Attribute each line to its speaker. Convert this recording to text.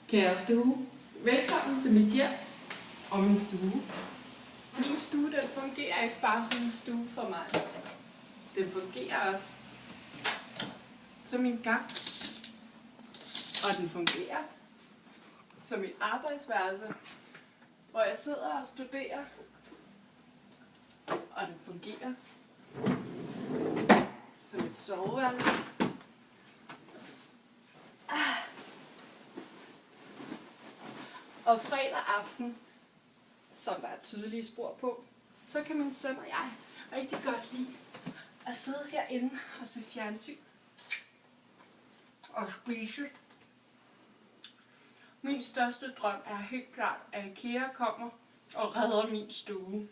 Speaker 1: Kære stue, velkommen til mit hjem og min stue. Min stue, den fungerer ikke bare som en stue for mig. Den fungerer også som en gang. Og den fungerer som et arbejdsværelse, hvor jeg sidder og studerer. Og den fungerer som et soveværelse. Og fredag aften, som der er tydelige spor på, så kan min søn og jeg rigtig godt lide at sidde herinde og se fjernsyn og spise. Min største drøm er helt klart, at IKEA kommer og redder min stue.